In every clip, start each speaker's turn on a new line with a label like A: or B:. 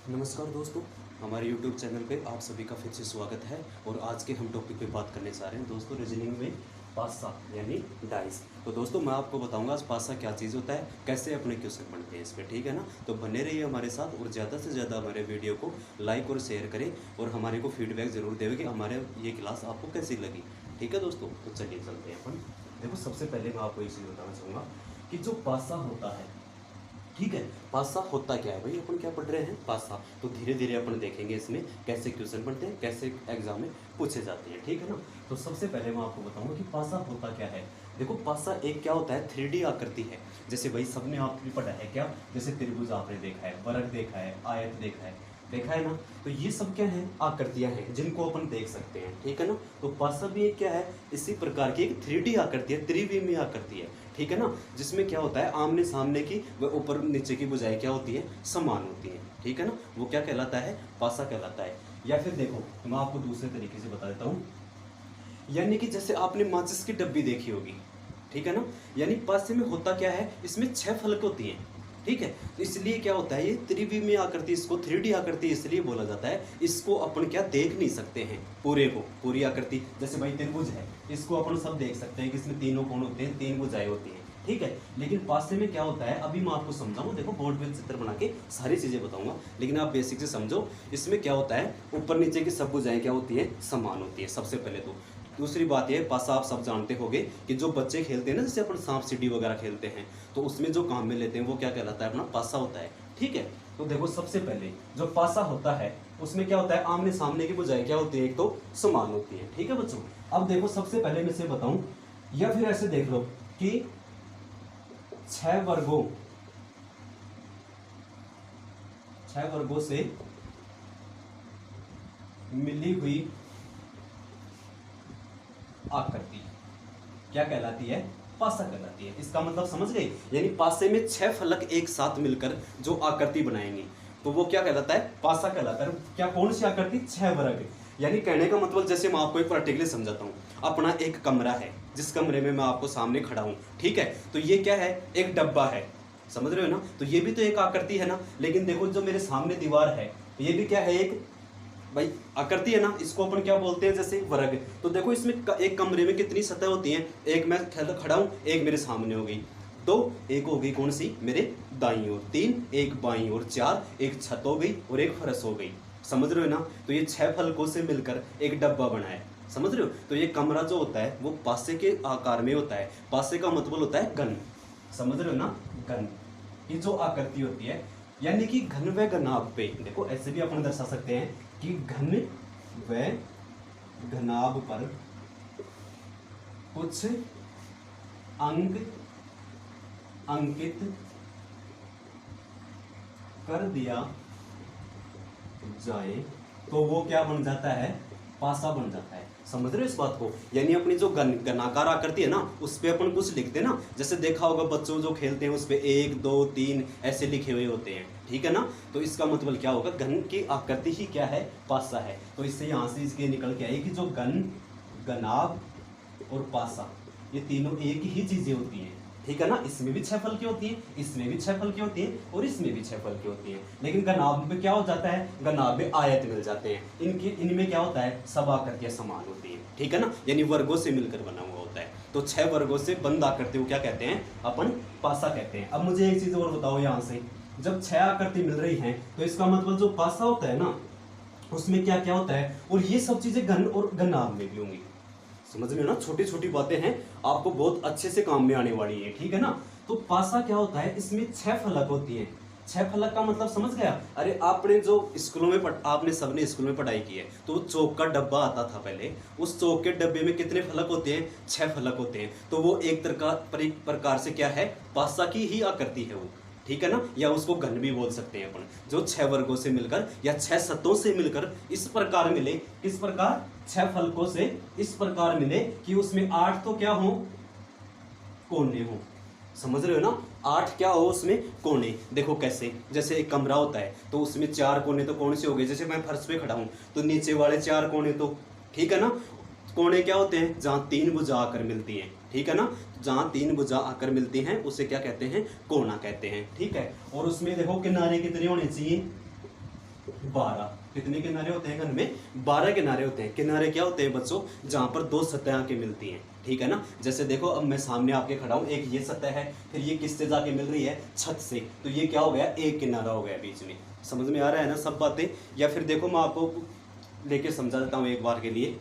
A: नमस्कार दोस्तों, हमारे YouTube चैनल पे आप सभी का फिर से स्वागत है। और आज के हम टॉपिक पे बात करने जा रहे हैं दोस्तों, रीजनिंग में पासा यानी डाइस। तो दोस्तों मैं आपको बताऊंगा आज पासा क्या चीज़ होता है, कैसे अपने क्वेश्चन बनते हैं इस पर, ठीक है ना। तो बने रहिए हमारे साथ और ज़्यादा से ज़्यादा हमारे वीडियो को लाइक और शेयर करें और हमारे को फीडबैक ज़रूर देवे कि हमारे ये क्लास आपको कैसी लगी, ठीक है दोस्तों। तो चलिए चलते हैं अपन। देखो सबसे पहले मैं आपको एक चीज़ बताना चाहूँगा कि जो पासा होता है, ठीक है, पासा होता क्या है भाई, अपन क्या पढ़ रहे हैं पासा। तो धीरे धीरे अपन देखेंगे इसमें कैसे क्वेश्चन बनते हैं, कैसे एग्जाम में पूछे जाते हैं, ठीक है ना। तो सबसे पहले मैं आपको बताऊंगा कि पासा होता क्या है। देखो पासा एक क्या होता है, 3D आकृति है। जैसे भाई सबने आपने पढ़ा है क्या, जैसे त्रिभुज आपने देखा है, वर्ग देखा है, आयत देखा है ना। तो ये सब क्या है, आकृतियां हैं जिनको अपन देख सकते हैं, ठीक है ना। तो पासा भी एक क्या है, इसी प्रकार की एक 3D आकृति है, त्रिविमीय आकृति है, ठीक है ना। जिसमें क्या होता है, आमने सामने की व ऊपर नीचे की भुजाएं क्या होती है, समान होती है, ठीक है ना। वो क्या कहलाता है, पासा कहलाता है। या फिर देखो मैं आपको दूसरे तरीके से बता देता हूँ, यानी कि जैसे आपने माचिस की डब्बी देखी होगी, ठीक है ना। यानी पासे में होता क्या है, इसमें 6 फलक होती हैं, ठीक है। तो इसलिए क्या होता है, ये त्रिविमीय आकृति, इसको 3D आकृति इसलिए बोला जाता है। इसको अपन क्या देख नहीं सकते हैं पूरे को, पूरी आकृति। जैसे भाई त्रिभुज है, इसको अपन सब देख सकते हैं कि इसमें तीनों कोण होते हैं, 3 भुजाएं होती हैं, ठीक है। लेकिन पासे में क्या होता है, अभी मैं आपको समझाऊंगा, देखो बोर्ड पे चित्र बना के सारी चीजें बताऊंगा, लेकिन आप बेसिक से समझो। इसमें क्या होता है, ऊपर नीचे की सब भुजाएं क्या होती है, समान होती है, सबसे पहले तो। दूसरी बात ये, पासा आप सब जानते होंगे कि जो बच्चे खेलते हैं ना, जैसे अपन सांप सीढ़ी वगैरह खेलते हैं, तो उसमें जो काम में लेते हैं वो क्या कहलाता है, अपना पासा होता है, ठीक है। तो देखो सबसे पहले जो पासा होता है उसमें क्या होता है, आमने सामने की भुजाएं क्या होती है, एक तो समान होती है, ठीक है बच्चों। अब देखो सबसे पहले मैं से बताऊं, या फिर ऐसे देख लो कि 6 वर्गों से मिली हुई आकृति क्या कहलाती है, पासा कहलाती है। इसका मतलब समझ गए, यानी पासे में 6 फलक एक साथ मिलकर जो आकृति बनाएंगे तो वो क्या कहलाता है, पासा कहलाता है। क्या, कौन सी आकृति, 6 वर्ग। यानी कहने का मतलब, जैसे मैं आपको एक पर्टिकुलर समझाता हूँ, अपना एक कमरा है, जिस कमरे में मैं आपको सामने खड़ा हूँ, ठीक है। तो ये क्या है, एक डब्बा है, समझ रहे हो ना। तो ये भी तो एक आकृति है ना। लेकिन देखो जो मेरे सामने दीवार है, ये भी क्या है, एक भाई आकृति है ना। इसको अपन क्या बोलते हैं, जैसे वर्ग। तो देखो इसमें एक कमरे में कितनी सतह होती हैं, एक मैं खड़ा हूं, एक मेरे सामने हो गई, तो एक हो गई कौन सी, मेरे दाईं ओर, 3 एक बाईं ओर, 4 एक छत हो गई और एक फरस हो गई, समझ रहे हो ना। तो ये 6 फलकों से मिलकर एक डब्बा बना है, समझ रहे हो। तो ये कमरा जो होता है वो पासे के आकार में होता है। पासे का मतलब होता है घन, समझ रहे हो ना, घन। ये जो आकृति होती है, यानी कि घन व घनाभ पे, देखो ऐसे भी अपन दर्शा सकते हैं कि घन व घनाभ पर कुछ अंक अंकित कर दिया जाए तो वो क्या बन जाता है, पासा बन जाता है। समझ रहे हो इस बात को। यानी अपनी जो घनाकार आकृति है ना, उस पे अपन कुछ लिखते हैं ना, जैसे देखा होगा बच्चों जो खेलते हैं उस पे 1 2 3 ऐसे लिखे हुए होते हैं, ठीक है ना। तो इसका मतलब क्या होगा, घन की आकृति ही क्या है, पासा है। तो इससे यहाँ से इसके निकल के आई कि जो घन, घनाभ और पासा, ये तीनों एक ही चीजें होती हैं, ठीक है ना। इसमें भी 6 फल की होती है, इसमें भी 6 फल की होती है और इसमें भी 6 फल की होती है। लेकिन घनाभ में क्या हो जाता है, घनाभ में आयत मिल जाते हैं। इनमें क्या होता है, सब आकृतियां समान होती है, ठीक है ना। यानी वर्गों से मिलकर बना हुआ होता है। तो 6 वर्गों से बंद आकृति को क्या कहते हैं, अपन पासा कहते हैं। अब मुझे एक चीज और बताओ, यहाँ से जब 6 आकृति मिल रही है तो इसका मतलब जो पासा होता है ना, उसमें क्या क्या होता है, और ये सब चीजें घन और घनाभ में भी होंगी। समझ रहे हो ना, छोटी छोटी बातें हैं, आपको बहुत अच्छे से काम में आने वाली है, ठीक है ना। तो पासा क्या होता है, इसमें 6 फलक होती हैं। 6 फलक का मतलब समझ गया। अरे आपने जो स्कूलों में आपने सबने स्कूल में पढ़ाई की है, तो वो चौक का डब्बा आता था पहले। उस चौक के डब्बे में कितने फलक होते हैं, 6 फलक होते हैं। तो वो एक प्रकार से क्या है, पासा की ही आकृति है वो, ठीक है ना। या उसको घन भी बोल सकते हैं अपन, जो 6 वर्गों से मिलकर या 6 सतहों से मिलकर इस प्रकार मिले। किस प्रकार, 6 फलकों से इस प्रकार मिले कि उसमें 8 तो क्या हो, कोने हो। समझ रहे हो ना, 8 क्या हो उसमें, कोने। देखो कैसे, जैसे एक कमरा होता है तो उसमें 4 कोने तो कौन से हो गए, जैसे मैं फर्श पे खड़ा हूं तो नीचे वाले 4 कोने तो, ठीक है ना। कोने क्या होते हैं, जहाँ 3 भुजा आकर मिलती हैं, ठीक है ना। जहाँ 3 भुजा आकर मिलती हैं उसे क्या कहते हैं, कोना कहते हैं, ठीक है। और उसमें देखो किनारे कितने होने चाहिए, 12। कितने किनारे होते हैं घन में? 12 किनारे होते हैं। किनारे क्या होते हैं बच्चों? जहां पर दो सतह आके मिलती हैं, ठीक है ना। जैसे देखो अब मैं सामने आपके खड़ा हूं, एक ये सतह है, फिर ये किससे जाके मिल रही है? छत से। तो ये क्या हो गया? एक किनारा हो गया बीच में। समझ में आ रहा है ना सब बातें? या फिर देखो मैं आपको लेके समझा देता हूं एक बार के लिए।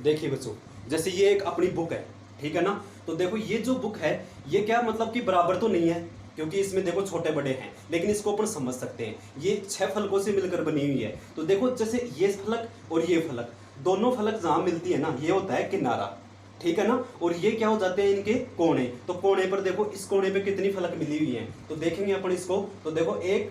A: देखिए बच्चों, जैसे ये एक अपनी बुक है, ठीक है ना। तो देखो ये जो बुक है, ये क्या मतलब कि बराबर तो नहीं है, क्योंकि इसमें देखो छोटे बड़े हैं, लेकिन इसको अपन समझ सकते हैं। ये 6 फलकों से मिलकर बनी हुई है। तो देखो जैसे ये फलक और ये फलक, दोनों फलक जहां मिलती है ना, ये होता है किनारा, ठीक है ना। और ये क्या हो जाते हैं? इनके कोने। तो कोने पर देखो, इस कोने पे कितनी फलक मिली हुई है, तो देखेंगे अपन इसको। तो देखो 1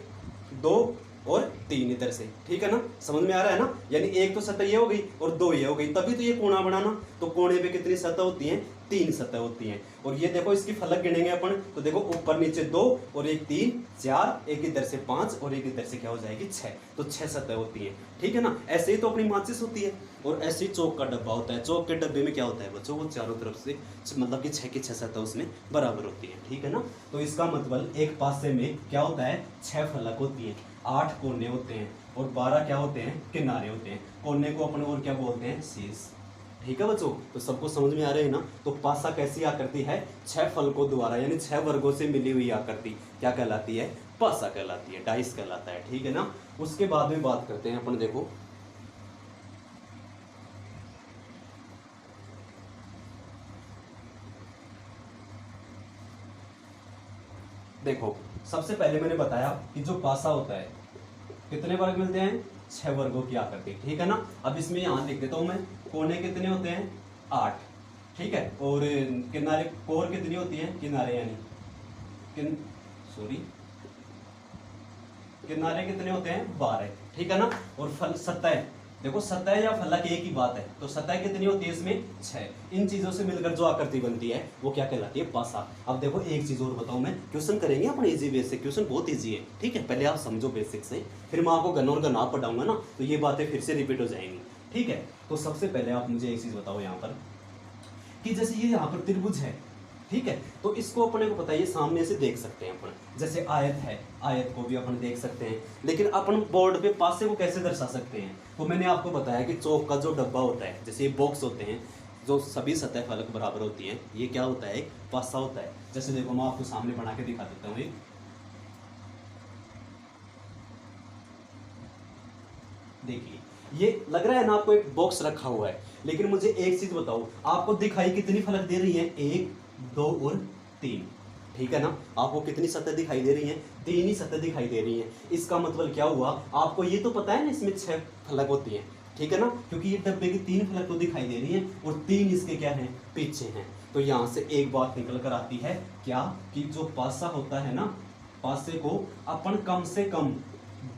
A: 2 और 3 इधर से, ठीक है ना। समझ में आ रहा है ना? यानी एक तो सतह ये हो गई और 2 ये हो गई, तभी तो ये कोना बनाना। तो कोने पे कितनी सतह होती है? 3 सतह होती हैं। और ये देखो इसकी फलक गिनेंगे अपन, तो देखो ऊपर नीचे 2 और एक 3 4, एक इधर से 5 और एक इधर से क्या हो जाएगी? 6। तो 6 सतह होती है, ठीक है ना। ऐसे ही तो अपनी माचिस होती है, और ऐसे ही चौक का डब्बा होता है। चौक के डब्बे में क्या होता है बच्चों? वो चारों तरफ से मतलब कि 6 की 6 सतह उसमें बराबर होती है, ठीक है ना। तो इसका मतलब एक पासे में क्या होता है? 6 फलक होती है, 8 कोने होते हैं और 12 क्या होते हैं? किनारे होते हैं। कोने को अपन और क्या बोलते हैं? शीर्ष, ठीक है बच्चों। तो सबको समझ में आ रहे हैं ना। तो पासा कैसी आकृति है? 6 फलकों द्वारा यानी 6 वर्गों से मिली हुई आकृति क्या कहलाती है? पासा कहलाती है, डाइस कहलाता है, ठीक है ना। उसके बाद में बात करते हैं अपन, देखो देखो सबसे पहले मैंने बताया कि जो पासा होता है कितने वर्ग मिलते हैं? 6 वर्गों की आकृति, ठीक है ना। अब इसमें यहां लिख देता हूं मैं, कोने कितने होते हैं? 8, ठीक है। और किनारे, कोर कितनी होती है? किनारे यानी किनारे कितने होते हैं? 12, ठीक है ना। और फल सतह, देखो सतह या फलक एक ही बात है। तो सतह कितनी होती है इसमें? 6। इन चीजों से मिलकर जो आकृति बनती है वो क्या कहलाती है? पासा। अब देखो एक चीज और बताऊं मैं, क्वेश्चन करेंगे अपन इजी बेसिक, क्वेश्चन बहुत इजी है, ठीक है। पहले आप समझो बेसिक से, फिर मैं आपको गण और गना पढ़ाऊंगा ना, तो ये बातें फिर से रिपीट हो जाएंगी, ठीक है। तो सबसे पहले आप मुझे एक चीज बताओ यहाँ पर, कि जैसे ये यहाँ पर त्रिभुज है, ठीक है। तो इसको अपने को पता है, ये सामने से देख सकते हैं अपन। जैसे आयत है, आयत को भी अपन देख सकते हैं, लेकिन अपन बोर्ड पे पासे को कैसे दर्शा सकते हैं? तो मैंने आपको बताया कि चौक का जो डब्बा होता है, जैसे ये बॉक्स होते हैं, जो सभी सतह फलक बराबर होती हैं, ये क्या होता है? एक पासा होता है। जैसे देखो मैं आपको सामने बना के दिखा देता हूँ एक, देखिए ये लग रहा है ना आपको एक बॉक्स रखा हुआ है, लेकिन मुझे एक चीज बताओ, आपको दिखाई कितनी फलक दे रही है? 1 2 और 3, ठीक है ना। आपको कितनी सतह दिखाई दे रही है? 3 ही सतह दिखाई दे रही है। इसका मतलब क्या हुआ? आपको ये तो पता है ना इसमें 6 फलक होती है, ठीक है ना, क्योंकि ये डब्बे की 3 फलक तो दिखाई दे रही है और 3 इसके क्या है? पीछे हैं। तो यहाँ से एक बात निकल कर आती है क्या, कि जो पासा होता है ना, पासे को अपन कम से कम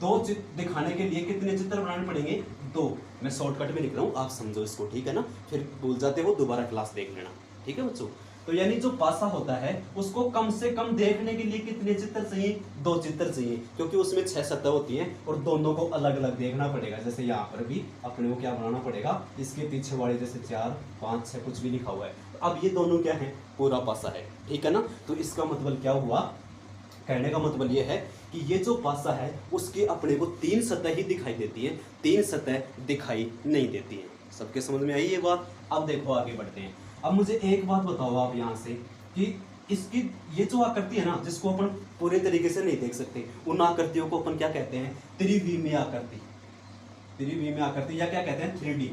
A: 2 चित्र दिखाने के लिए कितने चित्र बनाने पड़ेंगे? 2। मैं शॉर्टकट में लिख रहा हूँ, आप समझो इसको, ठीक है ना। फिर भूल जाते हो दोबारा क्लास देख लेना, ठीक है बच्चों। तो यानी जो पासा होता है उसको कम से कम देखने के लिए कितने चित्र चाहिए? 2 चित्र चाहिए, क्योंकि उसमें 6 सतह होती हैं और दोनों को अलग अलग देखना पड़ेगा। जैसे यहाँ पर भी अपने को क्या बनाना पड़ेगा? इसके पीछे वाले जैसे 4 5 6 कुछ भी लिखा हुआ है, तो अब ये दोनों क्या है? पूरा पासा है, ठीक है ना। तो इसका मतलब क्या हुआ? कहने का मतलब ये है कि ये जो पासा है उसकी अपने को 3 सतह ही दिखाई देती है, 3 सतह दिखाई नहीं देती है। सबके समझ में आई ये बात? अब देखो आगे बढ़ते हैं। अब मुझे एक बात बताओ आप यहाँ से, कि इसकी ये जो आकृति है ना, जिसको अपन पूरे तरीके से नहीं देख सकते, उन आकृतियों को अपन क्या कहते हैं? त्रिविमीय आकृति। त्रिविमीय आकृति या क्या कहते हैं? 3D।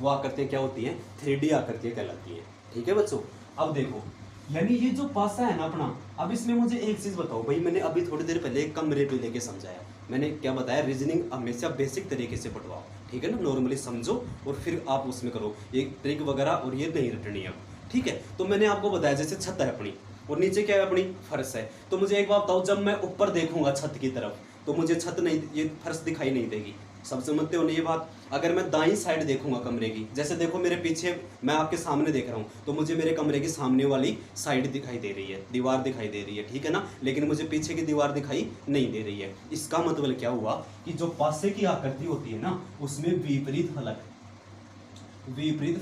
A: वो आकृतियाँ क्या होती हैं? 3D आकृतियाँ कहलाती हैं, ठीक है बच्चों। अब देखो, यानी ये जो पासा है ना अपना, अब इसमें मुझे एक चीज बताओ भाई, मैंने अभी थोड़ी देर पहले एक कमरे पे लेके समझाया, मैंने क्या बताया? रीजनिंग हमेशा बेसिक तरीके से पढ़वाओ, ठीक है ना, नॉर्मली समझो और फिर आप उसमें करो, ये ट्रिक वगैरह और ये नहीं रटनी है, ठीक है। तो मैंने आपको बताया जैसे छत है अपनी और नीचे क्या है? अपनी फर्श है। तो मुझे एक बात बताओ, जब मैं ऊपर देखूंगा छत की तरफ, तो मुझे छत नहीं, ये फर्श दिखाई नहीं देगी। सब समझते हो ना ये बात? अगर मैं दाईं साइड देखूंगा कमरे की, जैसे देखो मेरे पीछे, मैं आपके सामने देख रहा हूँ, तो मुझे मेरे कमरे की सामने वाली साइड दिखाई दे रही है, दीवार दिखाई दे रही है, ठीक है ना, लेकिन मुझे पीछे की दीवार दिखाई नहीं दे रही है। इसका मतलब क्या हुआ? कि जो पासे की आकृति होती है ना, उसमें विपरीत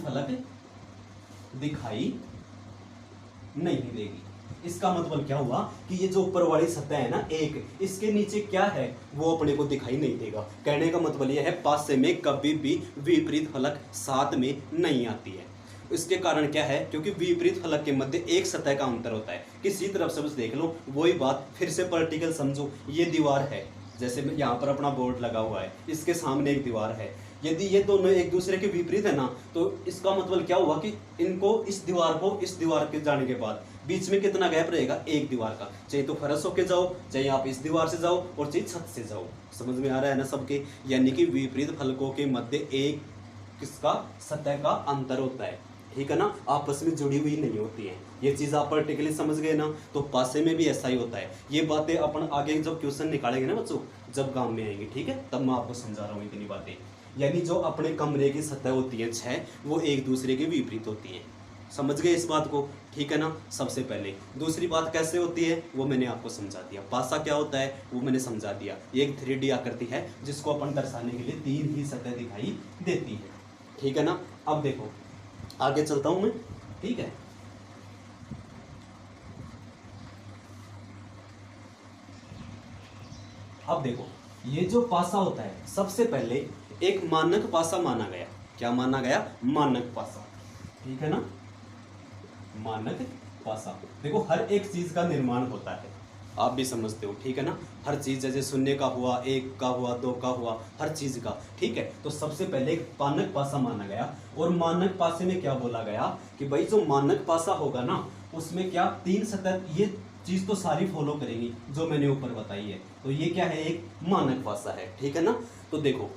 A: फलक दिखाई नहीं देगी, इसका मतलब क्या हुआ कि ये जो ऊपर वाली सतह है ना एक, इसके नीचे क्या है वो अपने को दिखाई नहीं देगा। कहने का मतलब ये है पासे में कभी भी विपरीत फलक साथ में नहीं आती है। इसके कारण क्या है, क्योंकि विपरीत फलक के मध्य एक सतह का अंतर होता है। किसी तरफ से बस देख लो, वही बात फिर से प्रैक्टिकल समझो। ये दीवार है, जैसे यहाँ पर अपना बोर्ड लगा हुआ है, इसके सामने एक दीवार है। यदि ये दोनों एक दूसरे के विपरीत है ना, तो इसका मतलब क्या हुआ कि इनको इस दीवार के जाने के बाद बीच में कितना गैप रहेगा, एक दीवार का। चाहे तो फरस होके जाओ, चाहे आप इस दीवार से जाओ, और चाहे छत से जाओ। समझ में आ रहा है ना सबके? यानी कि विपरीत फलकों के मध्य एक किसका सतह का अंतर होता है, ठीक है ना, आपस में जुड़ी हुई नहीं होती है। ये चीज़ आप पर्टिकुलरली समझ गए ना। तो पासे में भी ऐसा ही होता है। ये बातें अपन आगे जब क्वेश्चन निकालेंगे ना बच्चों, जब काम में आएंगे, ठीक है, तब मैं आपको समझा रहा हूँ इतनी बातें। यानी जो अपने कमरे की सतह होती है 6, वो एक दूसरे के विपरीत होती हैं। समझ गए इस बात को, ठीक है ना। सबसे पहले दूसरी बात कैसे होती है वो मैंने आपको समझा दिया। पासा क्या होता है वो मैंने समझा दिया। ये एक 3D आकृति है जिसको अपन दर्शाने के लिए 3 ही सतह दिखाई देती है, ठीक है ना। अब देखो आगे चलता हूं मैं, ठीक है। अब देखो ये जो पासा होता है, सबसे पहले एक मानक पासा माना गया। क्या माना गया? मानक पासा, ठीक है ना। मानक पासा। देखो हर एक चीज का निर्माण होता है, आप भी समझते हो, ठीक है ना। हर चीज जैसे शून्य का हुआ, 1 का हुआ, 2 का हुआ, हर चीज का, ठीक है। तो सबसे पहले एक मानक पासा माना गया, और मानक पासे में क्या बोला गया कि भाई जो मानक पासा होगा ना, उसमें क्या 3 सतह, ये चीज तो सारी फॉलो करेंगी जो मैंने ऊपर बताई है। तो ये क्या है? एक मानक पासा है, ठीक है ना। तो देखो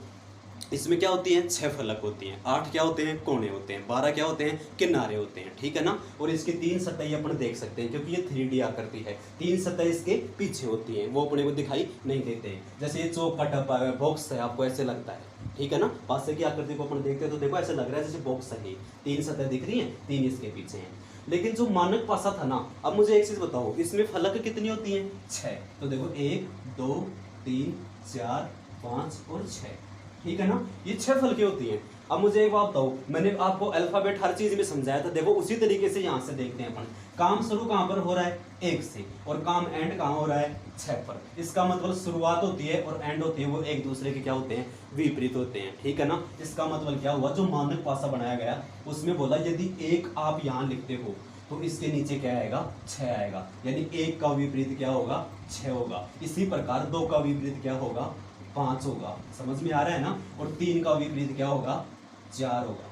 A: इसमें क्या होती हैं? 6 फलक होती हैं, 8 क्या होते हैं? कोने होते हैं, 12 क्या होते हैं? किनारे होते हैं, ठीक है ना। और इसकी 3 सतह अपन देख सकते हैं, क्योंकि ये 3D आकृति है। 3 सतह इसके पीछे होती हैं, वो अपने को दिखाई नहीं देते हैं। जैसे ये चौक का टप्पा है, बॉक्स है, आपको ऐसे लगता है, ठीक है ना। पासे की आकृति को अपन देखते हैं तो देखो ऐसे लग रहा है जैसे बॉक्स है। 3 सतह दिख रही है, 3 इसके पीछे हैं। लेकिन जो मानक पासा था ना, अब मुझे एक चीज बताओ, इसमें फलक कितनी होती हैं? 6। तो देखो 1 2 3 4 5 और 6, ठीक है ना। ये 6 फलकें होती हैं। अब मुझे एक बात बताओ, मैंने आपको अल्फाबेट हर चीज में समझाया था। देखो उसी तरीके से यहाँ से देखते हैं अपन, काम शुरू कहाँ पर हो रहा है? 1 से, और काम एंड कहाँ हो रहा है? 6 पर। इसका मतलब शुरुआत होती है और एंड होती है, वो एक दूसरे के क्या होते हैं? विपरीत होते हैं, ठीक है ना। इसका मतलब क्या हुआ? जो मानक पासा बनाया गया उसमें बोला यदि 1 आप यहाँ लिखते हो तो इसके नीचे क्या आएगा? 6 आएगा। यानी 1 का विपरीत क्या होगा? 6 होगा। इसी प्रकार 2 का विपरीत क्या होगा? 5 होगा। समझ में आ रहा है ना। और 3 का विपरीत क्या होगा? 4 होगा,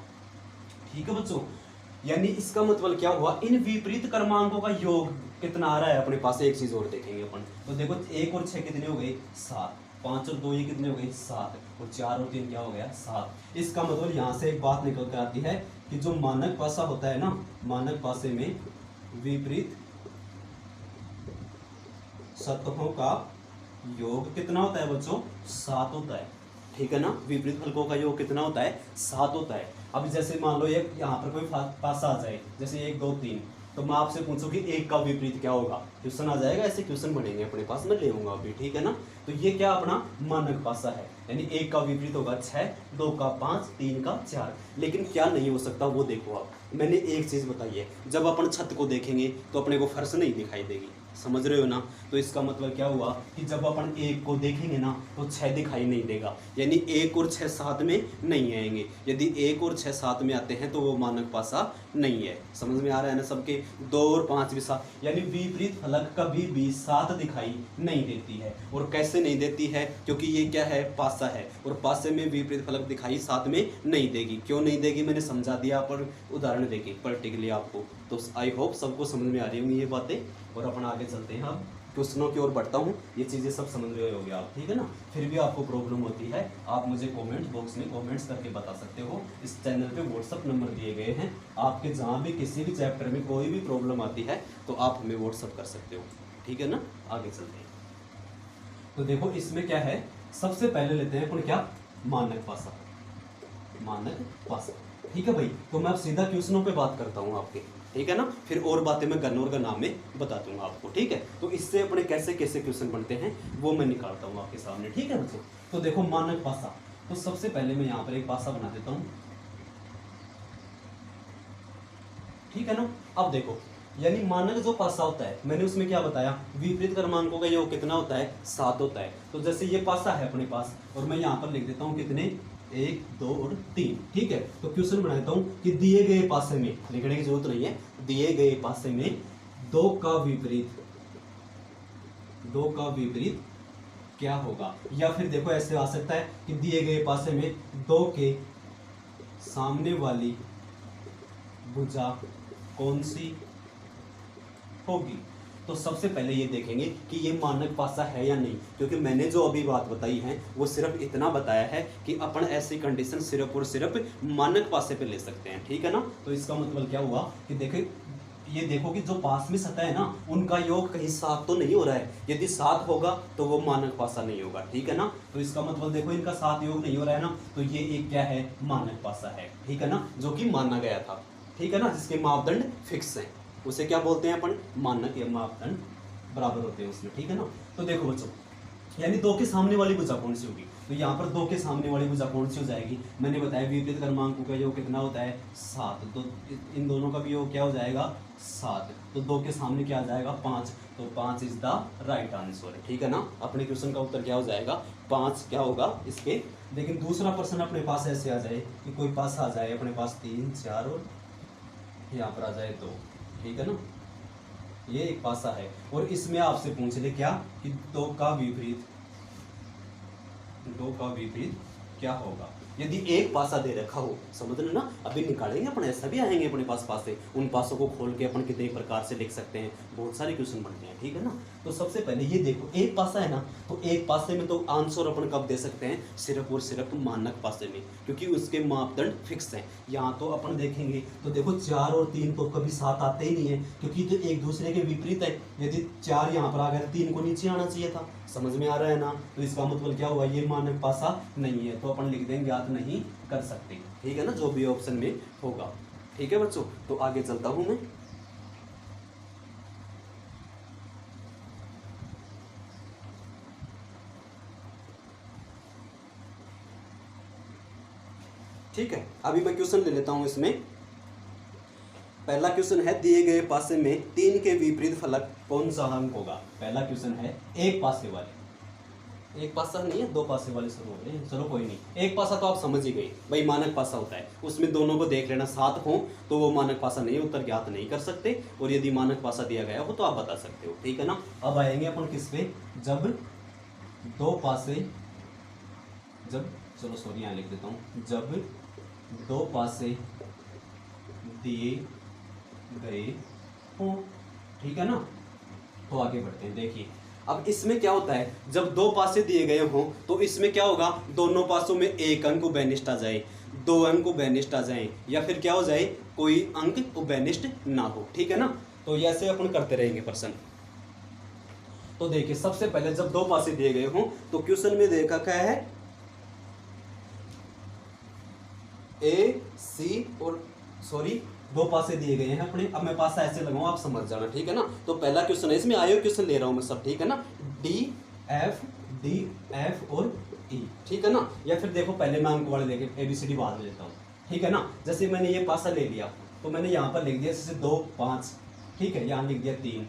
A: ठीक है बच्चों। यानी इसका मतलब क्या हुआ? इन विपरीत क्रमांकों का योग कितना आ रहा है अपने पास? एक चीज और देखेंगे अपन। तो देखो 1 और 6 कितने हो गए? 7। 5 और 2 ये कितने हो गए? 7। और 4 और 3 क्या हो गया? 7। इसका मतलब यहाँ से एक बात निकल कर आती है कि जो मानक पासा होता है ना, मानक पासे में विपरीत सतहों का योग कितना होता है बच्चों? 7 होता है, ठीक है ना। विपरीत फलकों का योग कितना होता है? 7 होता है। अब जैसे मान लो एक यहाँ पर कोई पासा आ जाए, जैसे 1 2 3, तो मैं आपसे पूछूं कि 1 का विपरीत क्या होगा? क्वेश्चन आ जाएगा, ऐसे क्वेश्चन बनेंगे अपने पास, मैं ले लूंगा अभी, ठीक है ना। तो ये क्या अपना मानक पासा है, यानी 1 का विपरीत होगा 6, 2 का 5, 3 का 4। लेकिन क्या नहीं हो सकता वो देखो आप, मैंने एक चीज बताई है, जब अपन छत को देखेंगे तो अपने को फर्श नहीं दिखाई देगी, समझ रहे हो ना। तो इसका मतलब क्या हुआ कि जब अपन 1 को देखेंगे ना तो 6 दिखाई नहीं देगा, यानी 1 और 6 साथ में नहीं आएंगे। यदि 1 और 6 साथ में आते हैं तो वो मानक पासा नहीं है। समझ में आ रहा है ना सबके? 2 और 5 भी साथ, यानी विपरीत फलक कभी भी साथ दिखाई नहीं देती है। और कैसे नहीं देती है? क्योंकि ये क्या है? पासा है, और पासे में विपरीत फलक दिखाई साथ में नहीं देगी। क्यों नहीं देगी मैंने समझा दिया, पर उदाहरण देके पर्टिकुलरली आपको। तो आई होप सबको समझ में आ रही होंगी ये बातें। और अपन आगे चलते हैं, अब क्वेश्चनों की ओर बढ़ता हूँ। ये चीज़ें सब समझ रहे होगे आप, ठीक है ना। फिर भी आपको प्रॉब्लम होती है, आप मुझे कमेंट बॉक्स में कमेंट्स करके बता सकते हो। इस चैनल पे व्हाट्सअप नंबर दिए गए हैं, आपके जहाँ भी किसी भी चैप्टर में कोई भी प्रॉब्लम आती है तो आप हमें व्हाट्सअप कर सकते हो, ठीक है ना। आगे चलते हैं। तो देखो इसमें क्या है, सबसे पहले लेते हैं अपन क्या? मानक पासा। मानक पासा, ठीक है भाई। तो मैं अब सीधा क्वेश्चनों पे बात करता हूँ आपके, ठीक है ना। फिर और बातें मैं गन और गनाम में बता दूंगा आपको, ठीक है। तो इससे अपने कैसे कैसे क्वेश्चन बनते हैं वो मैं निकालता हूँ आपके सामने, ठीक है बच्चों। तो देखो मानक पासा, तो सबसे पहले मैं यहाँ पर एक पासा बना देता हूँ, ठीक है ना। अब देखो यानी मानक जो पासा होता है, मैंने उसमें क्या बताया, विपरीत क्रमांकों का योग कितना होता है, 7 होता है। तो जैसे ये पासा है अपने पास, और मैं यहाँ पर लिख देता हूँ कितने, 1 2 और 3, ठीक है। तो क्वेश्चन बना देता हूँ कि दिए गए पासे में, लिखने की जरूरत नहीं है, दिए गए पासे में 2 का विपरीत क्या होगा। या फिर देखो ऐसे आ सकता है कि दिए गए पासे में 2 के सामने वाली भुजा कौन सी होगी। तो सबसे पहले ये देखेंगे कि ये मानक पासा है या नहीं, क्योंकि मैंने जो अभी बात बताई है वो सिर्फ इतना बताया है कि अपन ऐसी कंडीशन सिर्फ और सिर्फ मानक पासे पे ले सकते हैं, ठीक है ना। तो इसका मतलब क्या हुआ कि देखे, ये देखो कि जो पास में सतह है ना, उनका योग कहीं 7 तो नहीं हो रहा है। यदि 7 होगा तो वो मानक पासा नहीं होगा, ठीक है ना। तो इसका मतलब देखो इनका 7 योग नहीं हो रहा है ना, तो ये एक क्या है, मानक पासा है, ठीक है ना, जो कि माना गया था, ठीक है ना, जिसके मापदंड फिक्स हैं, उसे क्या बोलते हैं अपन, मानक या मापदंड बराबर होते हैं उसमें, ठीक है ना। तो देखो बच्चों, यानी 2 के सामने वाली भुजा कौन सी होगी, तो यहाँ पर 2 के सामने वाली भुजा कौन सी हो जाएगी, मैंने बताया विपरीत क्रमांकों का योग कितना होता है, 7। तो इन दोनों का भी योग क्या हो जाएगा, 7। तो 2 के सामने क्या आ जाएगा, 5। तो 5 इज द राइट आंसर, ठीक है ना। अपने क्वेश्चन का उत्तर क्या हो जाएगा, 5 क्या होगा इसके। लेकिन दूसरा प्रश्न अपने पास ऐसे आ जाए कि कोई पास आ जाए अपने पास 3 4 और यहाँ पर आ जाए 2, ठीक है ना, ये एक पासा है। और इसमें आपसे पूछ ले क्या कि 2 का विपरीत क्या होगा। यदि एक पासा दे रखा हो, समझ लो ना, अभी निकालेंगे अपन, ऐसा भी आएंगे अपने पास पासे, उन पासों को खोल के अपन कितने प्रकार से लिख सकते हैं, बहुत सारे क्वेश्चन बनते हैं, ठीक है ना। तो सबसे पहले ये देखो, एक पासा है ना, तो एक पासे में तो आंसर अपन कब दे सकते हैं, सिर्फ और सिर्फ मानक पासे में, क्योंकि उसके मापदंड फिक्स हैं। यहाँ तो अपन देखेंगे तो देखो 4 और 3 तो कभी साथ आते ही नहीं है, क्योंकि तो एक दूसरे के विपरीत है। यदि 4 यहाँ पर आ गया, 3 को नीचे आना चाहिए था, समझ में आ रहा है ना। तो इसका मतलब क्या हुआ, ये मानक पासा नहीं है, तो अपन लिख देंगे ज्ञात नहीं कर सकते, ठीक है ना, जो भी ऑप्शन में होगा, ठीक है बच्चों। तो आगे चलता हूं मैं। ठीक है, अभी मैं क्वेश्चन ले लेता हूं इसमें। पहला क्वेश्चन है, दिए गए पासे में 3 के विपरीत फलक कौन सा अंक होगा। पहला क्वेश्चन है एक पासे वाले, एक पासा नहीं है, 2 पासे वाले शुरू हो रहे हैं, चलो कोई नहीं। एक पासा तो आप समझ ही गए भाई, मानक पासा होता है, उसमें दोनों को देख लेना, 7 हो तो वो मानक पासा नहीं, उत्तर ज्ञात नहीं कर सकते। और यदि मानक पासा दिया गया हो तो आप बता सकते हो, ठीक है ना। अब आएंगे अपन किस पे, जब 2 पासे, जब, चलो सॉरी यहाँ लिख देता हूँ, जब 2 पासे दिए गए हो, ठीक है ना। तो आगे बढ़ते हैं, देखिए अब इसमें क्या होता है, जब 2 पासे दिए गए हों तो इसमें क्या होगा, दोनों पासों में एक अंक उभयनिष्ठ आ जाए, 2 अंक उभयनिष्ठ आ जाए, या फिर क्या हो जाए, कोई अंक उभयनिष्ठ ना हो, ठीक है ना। तो ऐसे अपन करते रहेंगे प्रश्न। तो देखिए सबसे पहले जब 2 पासे दिए गए हों तो क्वेश्चन में देखा क्या है, ए सी और सॉरी 2 पासे दिए गए हैं अपने। अब मैं पासा ऐसे लगाऊं, आप समझ जाना, ठीक है ना। तो पहला क्वेश्चन है, इसमें आयो क्वेश्चन ले रहा हूं मैं सब, ठीक है ना, डी एफ और ई, ठीक है ना। या फिर देखो पहले मैं अंक वाले लेके ABCD बाद में लेता हूँ, ठीक है ना। जैसे मैंने ये पासा ले लिया तो मैंने यहाँ पर लिख दिया जैसे 2 5, ठीक है, यहाँ लिख दिया 3,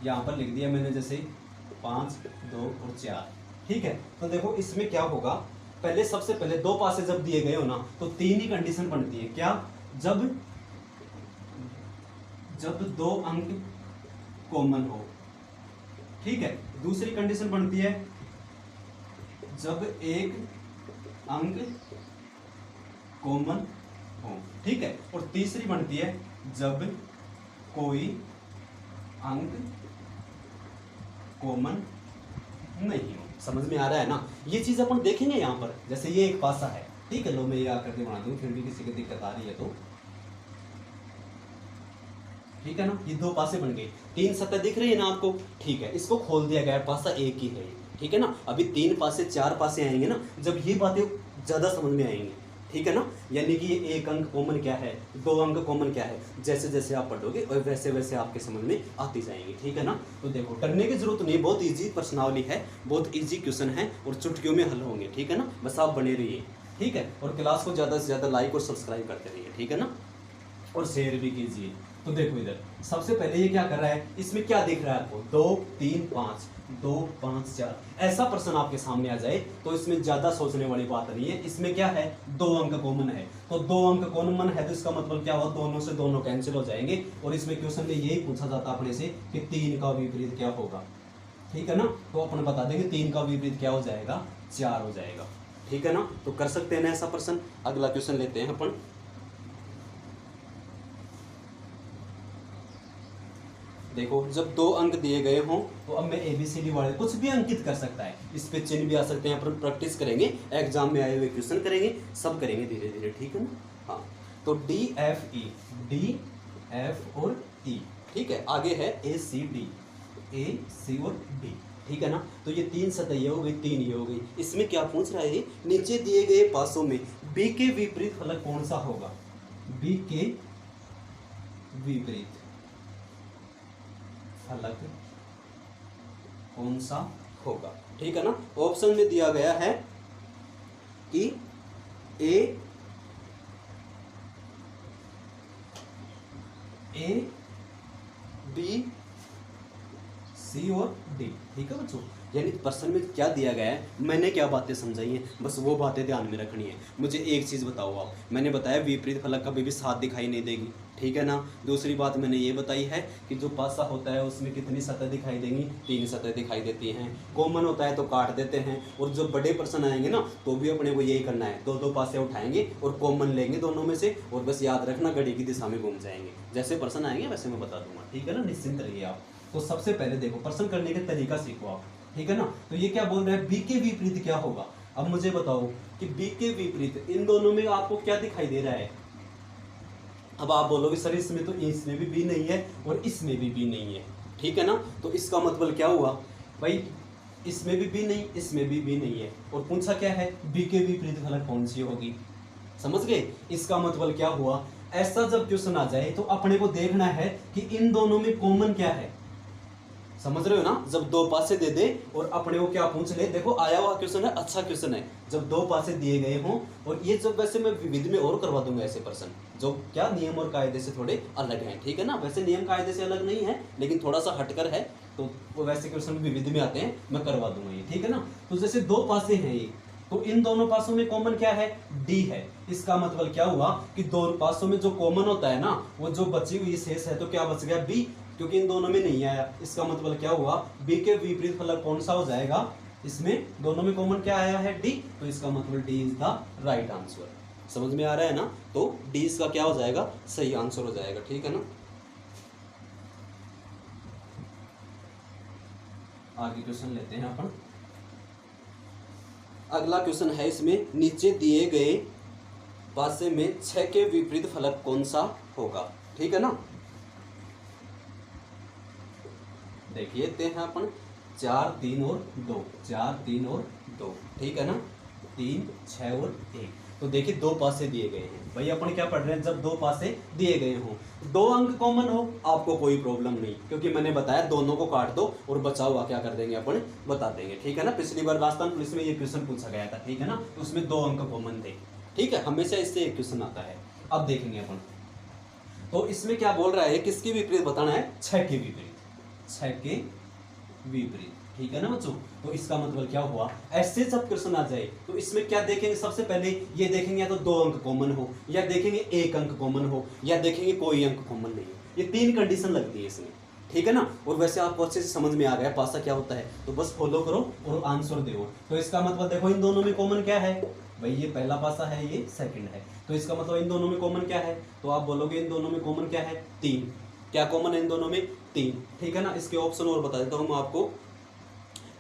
A: यहाँ पर लिख दिया मैंने जैसे 5 2 और 4, ठीक है। तो देखो इसमें क्या होगा, पहले सबसे पहले 2 पासे जब दिए गए हो ना तो 3 ही कंडीशन बनती है, क्या, जब 2 अंक कॉमन हो, ठीक है। दूसरी कंडीशन बनती है जब एक अंक कॉमन हो, ठीक है। और तीसरी बनती है जब कोई अंक कॉमन नहीं हो। समझ में आ रहा है ना, ये चीज अपन देखेंगे यहाँ पर। जैसे ये एक पासा है, ठीक है, लो मैं ये आकर के बना दूं, फिर भी किसी को दिक्कत आ रही है तो, ठीक है ना। ये 2 पासे बन गए, 3 सतह दिख रही है ना आपको, ठीक है, इसको खोल दिया गया, पासा एक ही है, ठीक है ना। अभी 3 पासे 4 पासे आएंगे ना, जब ये बातें ज्यादा समझ में आएंगी, ठीक है ना। यानी कि ये एक अंक कॉमन क्या है, 2 अंक कॉमन क्या है, जैसे जैसे आप पढ़ोगे और वैसे वैसे आपके समझ में आती जाएंगी, ठीक है ना। तो देखो डरने की जरूरत नहीं, बहुत ईजी प्रश्नावली है, बहुत ईजी क्वेश्चन है और चुटकियों में हल होंगे, ठीक है ना। बस आप बने रहिए, ठीक है। और क्लास को ज़्यादा से ज़्यादा लाइक और सब्सक्राइब करते रहिए, ठीक है ना, और शेयर भी कीजिए। तो देखो इधर सबसे पहले ये क्या कर रहा है, इसमें क्या दिख रहा है आपको, 2 3 5, 2 5 4। ऐसा प्रश्न आपके सामने आ जाए तो इसमें ज्यादा सोचने वाली बात नहीं है। इसमें क्या है, 2 अंक कॉमन है, तो 2 अंक कॉमन है तो इसका मतलब क्या हुआ, दोनों से दोनों कैंसिल हो जाएंगे। और इसमें क्वेश्चन में यही पूछा जाता अपने से कि 3 का विपरीत क्या होगा, ठीक है ना। तो अपन बता देंगे 3 का विपरीत क्या हो जाएगा, 4 हो जाएगा, ठीक है ना। तो कर सकते हैं ना ऐसा प्रश्न। अगला क्वेश्चन लेते हैं अपन। देखो जब 2 अंक दिए गए हों तो अब मैं ABCD वाले कुछ भी अंकित कर सकता है, इस पे चिन्ह भी आ सकते हैं। अपन प्रैक्टिस करेंगे, एग्जाम में आए हुए क्वेश्चन करेंगे, सब करेंगे धीरे धीरे, ठीक है ना। हाँ तो DF और E, ठीक है। आगे है ACD, AC और D, ठीक है ना। तो ये 3 सतह हो गई, 3 ये हो गई। इसमें क्या पूछ रहा है, नीचे दिए गए पासों में B के विपरीत फलक कौन सा होगा, B के विपरीत फलक कौन सा होगा, ठीक है ना। ऑप्शन में दिया गया है कि ए बी सी और डी, ठीक है बच्चों। यानी प्रश्न में क्या दिया गया है, मैंने क्या बातें समझाई हैं, बस वो बातें ध्यान में रखनी है। मुझे एक चीज़ बताओ आप, मैंने बताया विपरीत फलक कभी भी साथ दिखाई नहीं देगी, ठीक है ना। दूसरी बात मैंने ये बताई है कि जो पासा होता है उसमें कितनी सतह दिखाई देंगी, 3 सतह दिखाई देती हैं। कॉमन होता है तो काट देते हैं। और जो बड़े प्रश्न आएंगे ना तो भी अपने को यही करना है, 2 पासे उठाएंगे और कॉमन लेंगे दोनों में से, और बस याद रखना घड़ी की दिशा में घूम जाएंगे। जैसे प्रश्न आएंगे वैसे मैं बता दूंगा, ठीक है ना, निश्चिंत रहिए आप। तो सबसे पहले देखो प्रश्न करने का तरीका सीखो आप, ठीक है ना। तो ये क्या बोल रहा है, बी के विपरीत क्या होगा। अब मुझे बताओ कि बी के विपरीत इन दोनों में आपको क्या दिखाई दे रहा है। अब आप बोलोगे सर इसमें तो इसमें भी बी नहीं है और इसमें भी बी नहीं है, ठीक है ना। तो इसका मतलब क्या हुआ भाई, इसमें भी बी नहीं, इसमें भी बी नहीं है। और पूछा क्या है, बी के विपरीत फलक कौन सी होगी, समझ गए। इसका मतलब क्या हुआ, ऐसा जब क्वेश्चन आ जाए तो अपने को देखना है कि इन दोनों में कॉमन क्या है, समझ रहे हो ना। जब 2 पासे दे दे और अपने को क्या पूछ ले, देखो आया हुआ क्वेश्चन है, अच्छा क्वेश्चन है। जब 2 पासे दिए गए हों, और ये जब वैसे मैं विविध में और करवा दूंगा ऐसे प्रश्न जो क्या नियम और कायदे से थोड़े अलग हैं, ठीक है ना। वैसे नियम कायदे से अलग नहीं है लेकिन थोड़ा सा हटकर है, तो वो वैसे क्वेश्चन विविध में आते हैं, मैं करवा दूंगा ये, ठीक है ना। तो जैसे 2 पासे हैं ये, तो इन दोनों पासों में कॉमन क्या है, डी है। इसका मतलब क्या हुआ कि 2 पासों में जो कॉमन होता है ना, वो जो बची हुई शेष है तो क्या बच गया, बी, क्योंकि इन दोनों में नहीं आया। इसका मतलब क्या हुआ, बी के विपरीत फलक कौन सा हो जाएगा, इसमें दोनों में कॉमन क्या आया है, डी। तो इसका मतलब D is the right answer. समझ में आ रहा है ना। तो डी इसका क्या हो जाएगा, सही आंसर हो जाएगा, ठीक है ना। आगे क्वेश्चन लेते हैं अपन। अगला क्वेश्चन है, इसमें नीचे दिए गए पासे में 6 के विपरीत फलक कौन सा होगा, ठीक है ना। देखिए ते हैं अपन 4 3 और 2, 4 3 और 2, ठीक है ना, 3 6 और 1। तो देखिए 2 पासे दिए गए हैं भाई, अपन क्या पढ़ रहे हैं, जब 2 पासे दिए गए हों, 2 अंक कॉमन हो, आपको कोई प्रॉब्लम नहीं, क्योंकि मैंने बताया दोनों को काट दो और बचा हुआ क्या कर देंगे अपन, बता देंगे, ठीक है ना। पिछली बार राजस्थान पुलिस में ये क्वेश्चन पूछा गया था, ठीक है ना, तो उसमें 2 अंक कॉमन थे, ठीक है। हमेशा इससे एक क्वेश्चन आता है। अब देखेंगे अपन, तो इसमें क्या बोल रहा है, किसके विपरीत बताना है, 6 के विपरीत, 6 के विपरीत, ठीक है ना बच्चों। तो इसका मतलब क्या हुआ, ऐसे जब क्वेश्चन आ जाए तो इसमें क्या देखेंगे, सबसे पहले ये देखेंगे या तो 2 अंक कॉमन हो, या देखेंगे 1 अंक कॉमन हो, या देखेंगे कोई अंक कॉमन नहीं हो। ये 3 कंडीशन लगती है इसमें, ठीक है ना। और वैसे आपको अच्छे से समझ में आ गया पासा क्या होता है, तो बस फॉलो करो और आंसर दो। तो इसका मतलब देखो इन दोनों में कॉमन क्या है भाई, ये पहला पासा है, ये सेकंड है, तो इसका मतलब इन दोनों में कॉमन क्या है, तो आप बोलोगे इन दोनों में कॉमन क्या है, 3। क्या कॉमन है इन दोनों में, 3, ठीक है ना। इसके ऑप्शन और बता देता हूँ मैं आपको,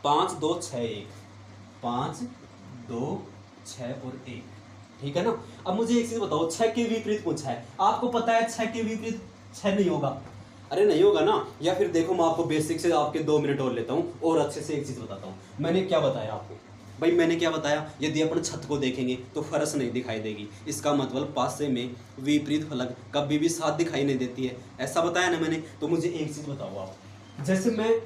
A: 5 2 6 1, 5 2 6 और 1, ठीक है ना। अब मुझे एक चीज बताओ, 6 के विपरीत पूछा है, आपको पता है 6 के विपरीत 6 नहीं होगा, अरे नहीं होगा ना। या फिर देखो मैं आपको बेसिक से आपके 2 मिनट और लेता हूँ और अच्छे से एक चीज बताता हूँ। मैंने क्या बताया आपको भाई, मैंने क्या बताया, यदि अपन छत को देखेंगे तो फरस नहीं दिखाई देगी, इसका मतलब पासे में विपरीत फलक कभी भी साथ दिखाई नहीं देती है, ऐसा बताया ना मैंने। तो मुझे एक चीज बताओ आप, जैसे मैं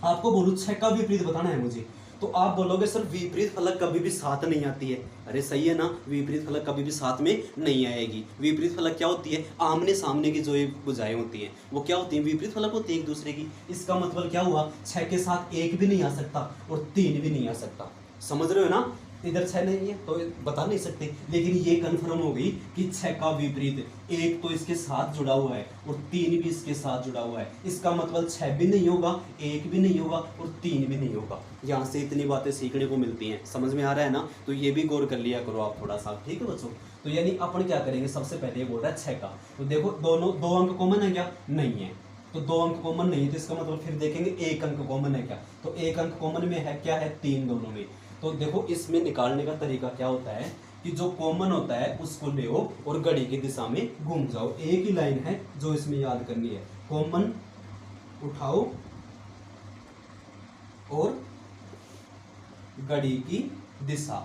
A: आपको बोलूँ 6 का विपरीत बताना है मुझे, तो आप बोलोगे सर विपरीत फलक कभी भी साथ नहीं आती है। अरे सही है ना, विपरीत फलक कभी भी साथ में नहीं आएगी। विपरीत फलक क्या होती है, आमने सामने की जो ये भुजाएं होती हैं वो क्या होती हैं, विपरीत फलक होती है एक दूसरे की। इसका मतलब क्या हुआ, 6 के साथ 1 भी नहीं आ सकता और 3 भी नहीं आ सकता। समझ रहे हो ना, इधर 6 नहीं है तो बता नहीं सकते, लेकिन ये कंफर्म हो गई कि 6 का विपरीत 1 तो इसके साथ जुड़ा हुआ है और 3 भी इसके साथ जुड़ा हुआ है। इसका मतलब 6 भी नहीं होगा, 1 भी नहीं होगा और 3 भी नहीं होगा। यहाँ से इतनी बातें सीखने को मिलती हैं, समझ में आ रहा है ना। तो ये भी गौर कर लिया करो आप थोड़ा सा, ठीक है बच्चों। तो यानी अपन क्या करेंगे, सबसे पहले ये बोल रहा है 6 का, तो देखो दोनों 2 अंक कॉमन है क्या, नहीं है। तो 2 अंक कॉमन नहीं है तो इसका मतलब फिर देखेंगे 1 अंक कॉमन है क्या, तो 1 अंक कॉमन में है क्या, है 3 दोनों में। तो देखो इसमें निकालने का तरीका क्या होता है कि जो कॉमन होता है उसको ले और घड़ी की दिशा में घूम जाओ। एक ही लाइन है जो इसमें याद करनी है, कॉमन उठाओ और घड़ी की दिशा।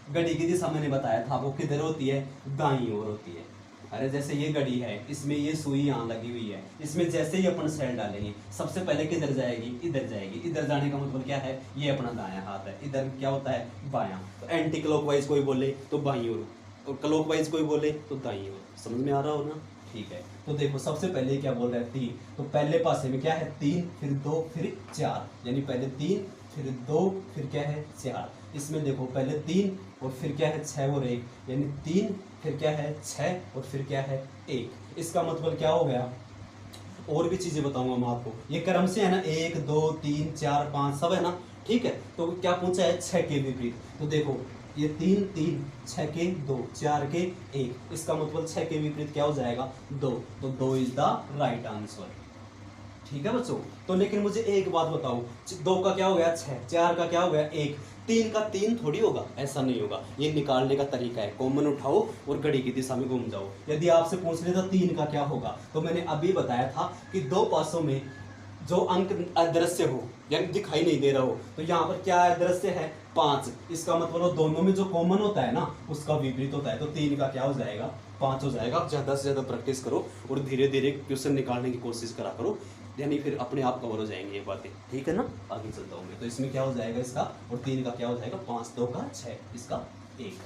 A: घड़ी की दिशा मैंने बताया था वो किधर होती है, दाईं ओर होती है। अरे जैसे ये घड़ी है, इसमें ये सुई यहाँ लगी हुई है, इसमें जैसे ही अपन सेल डालेंगे सबसे पहले किधर जाएगी, इधर जाएगी। इधर जाने का मतलब क्या है, ये अपना दायां हाथ है, इधर क्या होता है, बायां। तो एंटी क्लॉकवाइज कोई बोले तो बाईं ओर, और क्लॉकवाइज कोई बोले तो दाईं ओर। समझ में आ रहा हो ना, ठीक है। तो देखो सबसे पहले क्या बोल रहा है, 3। तो पहले पासे में क्या है, 3 फिर 2 फिर 4, यानी पहले 3 फिर 2 फिर क्या है 4। इसमें देखो पहले 3 और फिर क्या है 6 और 1, यानी 3 फिर क्या है 6 और फिर क्या है 1। इसका मतलब क्या हो गया, और भी चीजें बताऊंगा मैं आपको, ये क्रम से है ना, 1 2 3 4 5 सब है ना, ठीक है। तो क्या पूछा है, 6 के विपरीत। तो देखो ये 3 3, 6 के 2, 4 के 1, इसका मतलब 6 के विपरीत क्या हो जाएगा, 2। तो 2 इज द राइट आंसर, ठीक है बच्चों। तो लेकिन मुझे एक बात बताओ, 2 का क्या हो गया 6, 4 का क्या हो गया 1, 3 का 3 थोड़ी होगा, ऐसा नहीं होगा। ये निकालने का तरीका है, कॉमन उठाओ और घड़ी की दिशा में घूम जाओ। यदि आपसे पूछ लेता 3 का क्या होगा, तो मैंने अभी बताया था कि 2 पासों में जो अंक अदृश्य हो यानी दिखाई नहीं दे रहा हो, तो यहाँ पर क्या अदृश्य है, 5। इसका मतलब दोनों में जो कॉमन होता है ना उसका विपरीत होता है। तो 3 का क्या हो जाएगा, 5 हो जाएगा। आप ज़्यादा से ज़्यादा प्रैक्टिस करो और धीरे धीरे क्वेश्चन निकालने की कोशिश करा करो, यानी फिर अपने आप कवर हो जाएंगे ये बातें, ठीक है ना। आगे चलता हूँ मैं, तो इसमें क्या हो जाएगा इसका, और 3 का क्या हो जाएगा, 5 2 का 6, इसका 1,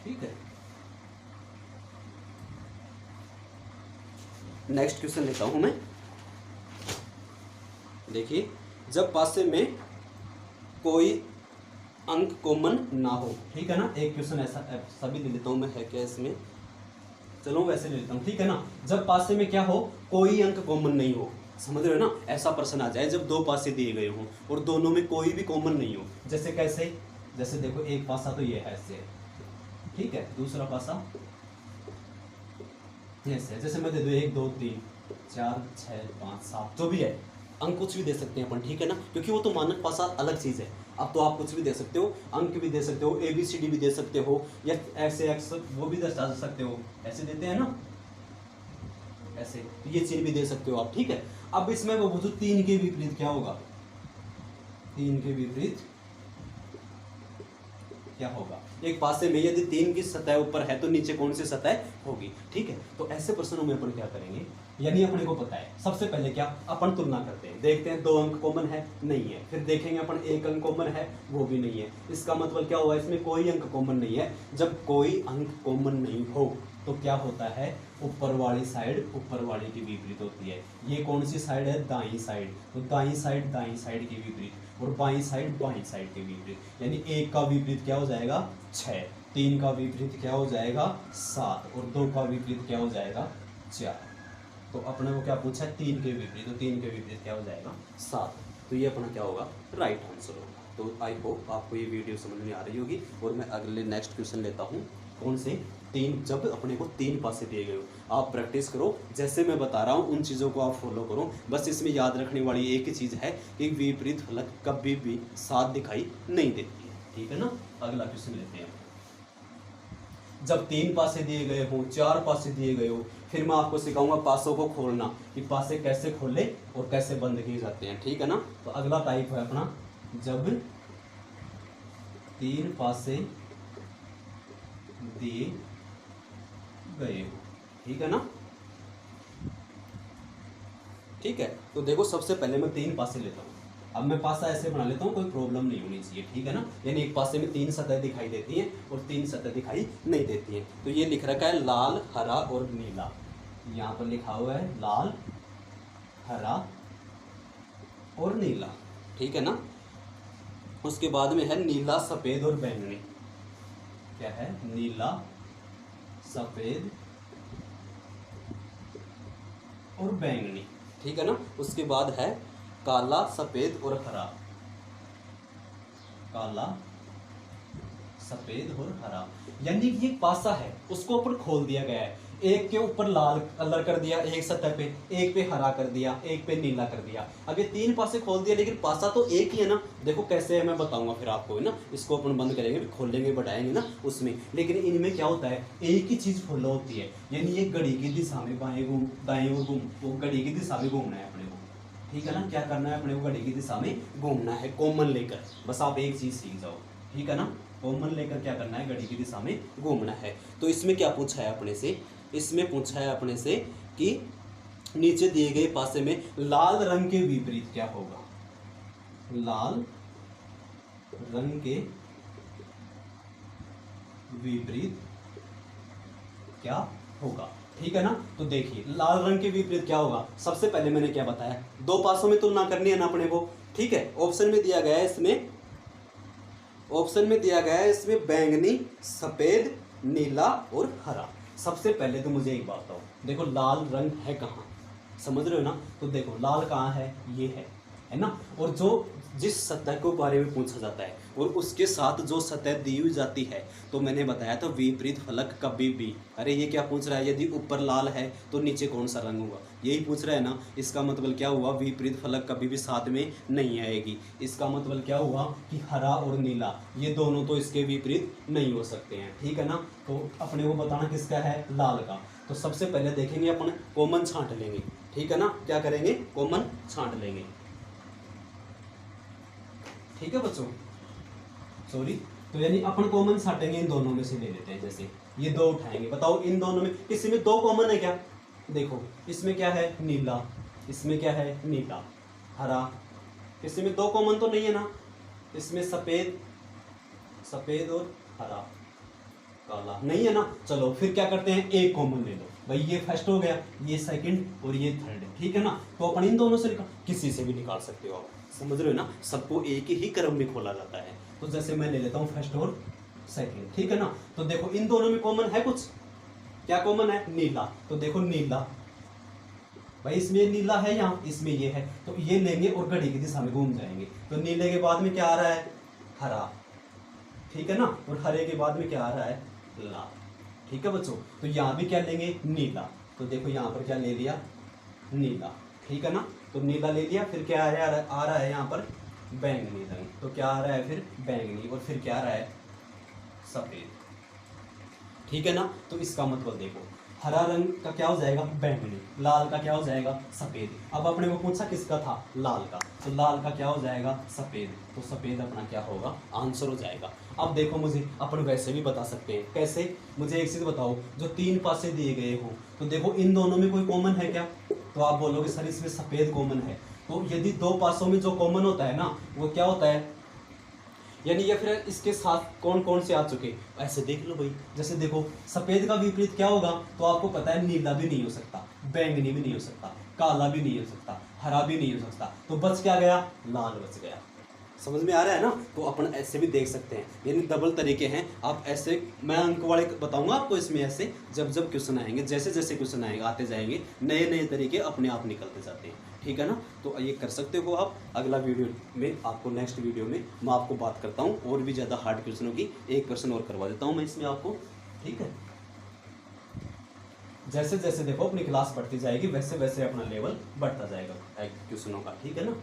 A: ठीक है। नेक्स्ट क्वेश्चन लेता हूं मैं। देखिए, जब पासे में कोई अंक कॉमन ना हो, ठीक है ना। एक क्वेश्चन ऐसा सभी ले लेता हूं मैं, है क्या इसमें, चलो वैसे ले लेता हूं, ठीक है ना। जब पासे में क्या हो, कोई अंक कॉमन नहीं हो, समझ रहे हो ना। ऐसा प्रश्न आ जाए जब 2 पासे दिए गए हों और दोनों में कोई भी कॉमन नहीं हो। जैसे कैसे, जैसे देखो एक पासा तो ये है ऐसे, ठीक है, दूसरा पासा ऐसे, जैसे मैं दे दूं 1 2 3 4 6 5 7, जो भी है अंक कुछ भी दे सकते हैं अपन, ठीक है ना, क्योंकि वो तो मानक पासा अलग चीज़ है। अब तो आप कुछ भी दे सकते हो, अंक भी दे सकते हो, ABCD भी दे सकते हो, या ऐसे एक्स वो भी दर्शा सकते हो, ऐसे देते हैं ना, ऐसे ये चीज भी दे सकते हो आप, ठीक है। अब इसमें वो पूछो 3 के विपरीत क्या होगा, 3 के विपरीत क्या होगा। एक पासे में यदि 3 की सतह ऊपर है तो नीचे कौन सी सतह होगी, ठीक है। तो ऐसे प्रश्नों में अपन क्या करेंगे, यानी अपने को पता है, सबसे पहले क्या अपन तुलना करते हैं, देखते हैं 2 अंक कॉमन है, नहीं है, फिर देखेंगे अपन 1 अंक कॉमन है, वो भी नहीं है। इसका मतलब क्या हुआ, इसमें कोई अंक कॉमन नहीं है। जब कोई अंक कॉमन नहीं हो तो क्या होता है, ऊपर वाली साइड ऊपर वाली की विपरीत होती है। ये कौन सी साइड है, दाईं साइड, तो दाईं साइड की विपरीत, और बाईं साइड के विपरीत। यानी 1 का विपरीत क्या हो जाएगा 6, 3 का विपरीत क्या हो जाएगा 7, और 2 का विपरीत क्या हो जाएगा 4। तो अपने को क्या पूछा है, 3 के विपरीत, तो 3 के विपरीत क्या हो जाएगा 7। तो ये अपना क्या होगा, राइट आंसर होगा। तो आई होप आपको ये वीडियो समझ में आ रही होगी। और मैं अगले नेक्स्ट क्वेश्चन लेता हूँ, कौन से, 3, जब अपने को 3 पासे दिए गए हो। आप प्रैक्टिस करो, जैसे मैं बता रहा हूँ उन चीज़ों को आप फॉलो करो। बस इसमें याद रखने वाली एक ही चीज़ है कि विपरीत फलक कभी भी साथ दिखाई नहीं देती है, ठीक है ना। अगला क्वेश्चन लेते हैं। जब 3 पासे दिए गए हों, 4 पासे दिए गए हो, फिर मैं आपको सिखाऊंगा पासों को खोलना, कि पासे कैसे खोले और कैसे बंद किए जाते हैं, ठीक है ना। तो अगला टाइप है अपना, जब 3 पासे दिए गए हो, ठीक है ना। ठीक है, तो देखो सबसे पहले मैं 3 पासे लेता हूँ, अब मैं पासा ऐसे बना लेता हूँ, कोई प्रॉब्लम नहीं होनी चाहिए, ठीक है ना। यानी एक पासे में 3 सतह दिखाई देती हैं और 3 सतह दिखाई नहीं देती हैं। तो ये लिख रखा है लाल, हरा और नीला। यहाँ पर लिखा हुआ है लाल, हरा और नीला, ठीक है ना। उसके बाद में है नीला, सफ़ेद और बैंगनी। क्या है? नीला, सफ़ेद और बैंगनी, ठीक है ना। उसके बाद है काला, सफ़ेद और हरा। काला, सफ़ेद और हरा, यानी कि ये पासा है, उसको ऊपर खोल दिया गया है। एक के ऊपर लाल कलर कर दिया एक सतह पे, एक पे हरा कर दिया, एक पे नीला कर दिया। अब ये 3 पासे खोल दिया, लेकिन पासा तो एक ही है ना। देखो कैसे है, मैं बताऊंगा फिर आपको, है ना। इसको अपन बंद करेंगे, खोलेंगे, बढ़ाएंगे ना उसमें। लेकिन इनमें क्या होता है, एक ही चीज़ फॉलो होती है, यानी ये घड़ी की दिशा में बाएं घूम, दाएं घूम, वो घड़ी की दिशा में घूमना है अपने को, ठीक है ना। क्या करना है अपने को, घड़ी की दिशा में घूमना है, कॉमन लेकर। बस आप एक चीज़ सीख जाओ, ठीक है ना। कॉमन लेकर क्या करना है, घड़ी की दिशा में घूमना है। तो इसमें क्या पूछा है अपने से, इसमें पूछा है अपने से कि नीचे दिए गए पासे में लाल रंग के विपरीत क्या होगा। लाल रंग के विपरीत क्या होगा, ठीक है ना। तो देखिए लाल रंग के विपरीत क्या होगा। सबसे पहले मैंने क्या बताया, 2 पासों में तुलना करनी है ना अपने को, ठीक है। ऑप्शन में दिया गया है इसमें, ऑप्शन में दिया गया है इसमें बैंगनी, सफ़ेद, नीला और हरा। सबसे पहले तो मुझे एक बात बताओ, देखो लाल रंग है कहाँ, समझ रहे हो ना। तो देखो लाल कहाँ है, ये है ना। और जो जिस सतह के बारे में पूछा जाता है और उसके साथ जो सतह दी हुई जाती है, तो मैंने बताया था विपरीत फलक कभी भी। अरे ये क्या पूछ रहा है, यदि ऊपर लाल है तो नीचे कौन सा रंग होगा, यही पूछ रहा है ना। इसका मतलब क्या हुआ, विपरीत फलक कभी भी साथ में नहीं आएगी। इसका मतलब क्या हुआ कि हरा और नीला ये दोनों तो इसके विपरीत नहीं हो सकते हैं, ठीक है ना। तो अपने को बताना किसका है, लाल का। तो सबसे पहले देखेंगे अपन, कॉमन छांट लेंगे, ठीक है ना। क्या करेंगे, कॉमन छांट लेंगे, ठीक है बच्चों, सॉरी। तो यानी अपन कॉमन छाटेंगे, इन दोनों में से ले लेते हैं। जैसे ये 2 उठाएंगे, बताओ इन दोनों में किसी में 2 कॉमन है क्या। देखो इसमें क्या है, नीला, इसमें क्या है, नीला। हरा, किसी में 2 कॉमन तो नहीं है ना। इसमें सफ़ेद, सफ़ेद और हरा, काला नहीं है ना। चलो फिर क्या करते हैं, एक कॉमन ले लो भाई, ये फर्स्ट हो गया, ये सेकंड और ये थर्ड, ठीक है ना। तो अपन इन दोनों से किसी से भी निकाल सकते हो आप, समझ रहे हो ना। सबको एक ही क्रम में खोला जाता है। तो जैसे मैं ले लेता हूँ फर्स्ट और सेकंड, ठीक है ना। तो देखो इन दोनों में कॉमन है कुछ, क्या कॉमन है, नीला। तो देखो नीला भाई, इसमें नीला है, यहाँ इसमें ये है, तो ये लेंगे और घड़ी की दिशा में घूम जाएंगे। तो नीले के बाद में क्या आ रहा है, हरा, ठीक है ना। और हरे के बाद में क्या आ रहा है, लाल, ठीक है बच्चों। तो यहाँ भी क्या लेंगे, नीला। तो देखो यहाँ पर क्या ले लिया, नीला, ठीक है ना। तो नीला ले लिया, फिर क्या आ रहा है यहाँ पर बैंगनी रंग। तो क्या आ रहा है फिर बैंगनी, और फिर क्या आ रहा है सफ़ेद, ठीक है ना। तो इसका मतलब देखो, हरा रंग का क्या हो जाएगा, बैंगनी, लाल का क्या हो जाएगा, सफ़ेद। अब अपने को पूछा किसका था, लाल का। तो लाल का क्या हो जाएगा, सफ़ेद। तो सफ़ेद अपना क्या होगा, आंसर हो जाएगा। अब देखो मुझे अपन वैसे भी बता सकते हैं, कैसे, मुझे एक चीज़ बताओ, जो 3 पासे दिए गए हो, तो देखो इन दोनों में कोई कॉमन है क्या। तो आप बोलोगे सर इसमें सफ़ेद कॉमन है। तो यदि 2 पासों में जो कॉमन होता है ना, वो क्या होता है, यानी ये फिर इसके साथ कौन कौन से आ चुके, ऐसे देख लो भाई। जैसे देखो सफ़ेद का विपरीत क्या होगा, तो आपको पता है नीला भी नहीं हो सकता, बैंगनी भी नहीं हो सकता, काला भी नहीं हो सकता, हरा भी नहीं हो सकता। तो बच क्या गया, लाल बच गया। समझ में आ रहा है ना। तो अपन ऐसे भी देख सकते हैं, यानी डबल तरीके हैं। आप ऐसे, मैं अंक वाले बताऊंगा आपको इसमें, ऐसे जब जब क्वेश्चन आएंगे, जैसे जैसे क्वेश्चन आएंगे आते जाएंगे, नए नए तरीके अपने आप निकलते जाते हैं, ठीक है ना। तो ये कर सकते हो आप। अगला वीडियो में आपको, नेक्स्ट वीडियो में मैं आपको बात करता हूँ और भी ज़्यादा हार्ड क्वेश्चनों की, 1 क्वेश्चन और करवा देता हूँ मैं इसमें आपको, ठीक है। जैसे जैसे देखो अपनी क्लास बढ़ती जाएगी, वैसे वैसे अपना लेवल बढ़ता जाएगा क्वेश्चनों का, ठीक है ना।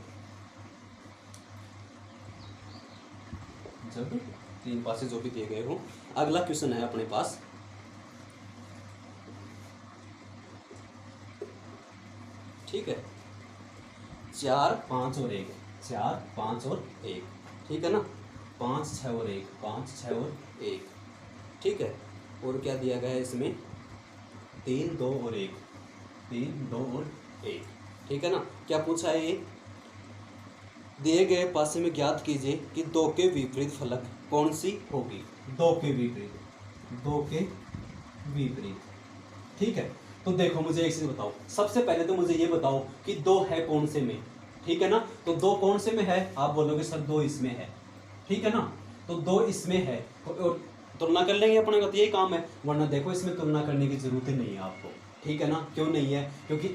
A: जब 3 पासे जो भी दिए गए हो, अगला क्वेश्चन है अपने पास, ठीक है, 4 5 और 1, 4 5 और 1, ठीक है ना। 5 6 और 1, 5 6 और 1, ठीक है। और क्या दिया गया है इसमें, 3 2 और 1, 3 2 और 1, ठीक है ना। क्या पूछा है ये, दिए गए पासे में ज्ञात कीजिए कि 2 के विपरीत फलक कौन सी होगी। 2 के विपरीत, 2 के विपरीत, ठीक है। तो देखो मुझे एक चीज बताओ, सबसे पहले तो मुझे ये बताओ कि 2 है कौन से में, ठीक है ना। तो 2 कौन से में है, आप बोलोगे सर 2 इसमें है, ठीक है ना। तो 2 इसमें है और तुलना कर लेंगे अपने का, तो यही काम है। वरना देखो इसमें तुलना करने की जरूरत ही नहीं है आपको, ठीक है ना। क्यों नहीं है, क्योंकि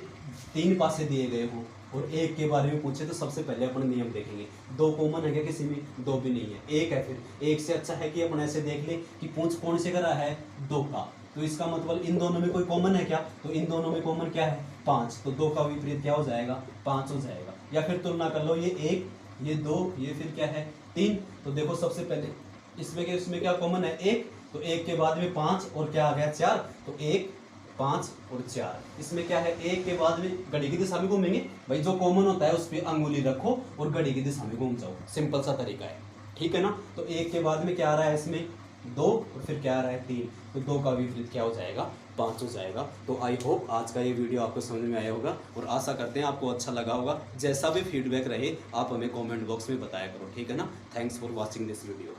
A: 3 पासे दिए गए हो और एक के बारे में पूछे तो सबसे पहले अपन नियम देखेंगे। 2 कॉमन है क्या किसी में, 2 भी नहीं है, एक है। फिर एक से अच्छा है कि अपन ऐसे देख ले कि पूछ कौन से करा है, 2 का। तो इसका मतलब इन दोनों में कोई कॉमन है क्या, तो इन दोनों में कॉमन क्या है, 5। तो 2 का विपरीत क्या हो जाएगा, 5 हो जाएगा। या फिर तुलना कर लो, ये 1, ये 2, ये फिर क्या है 3। तो देखो सबसे पहले इसमें क्या कॉमन है, 1। तो 1 के बाद में 5 और क्या आ गया 4। तो 1, 5 और 4। इसमें क्या है, 1 के बाद में घड़ी की दिशा में घूमेंगे भाई, जो कॉमन होता है उस पर अंगुली रखो और घड़ी की दिशा में घूम जाओ, सिंपल सा तरीका है, ठीक है ना। तो 1 के बाद में क्या आ रहा है, इसमें 2 और फिर क्या आ रहा है 3। तो 2 का विपरीत क्या हो जाएगा, 5 हो जाएगा। तो आई होप आज का ये वीडियो आपको समझ में आया होगा और आशा करते हैं आपको अच्छा लगा होगा। जैसा भी फीडबैक रहे आप हमें कमेंट बॉक्स में बताया करो, ठीक है ना। Thanks for watching this video.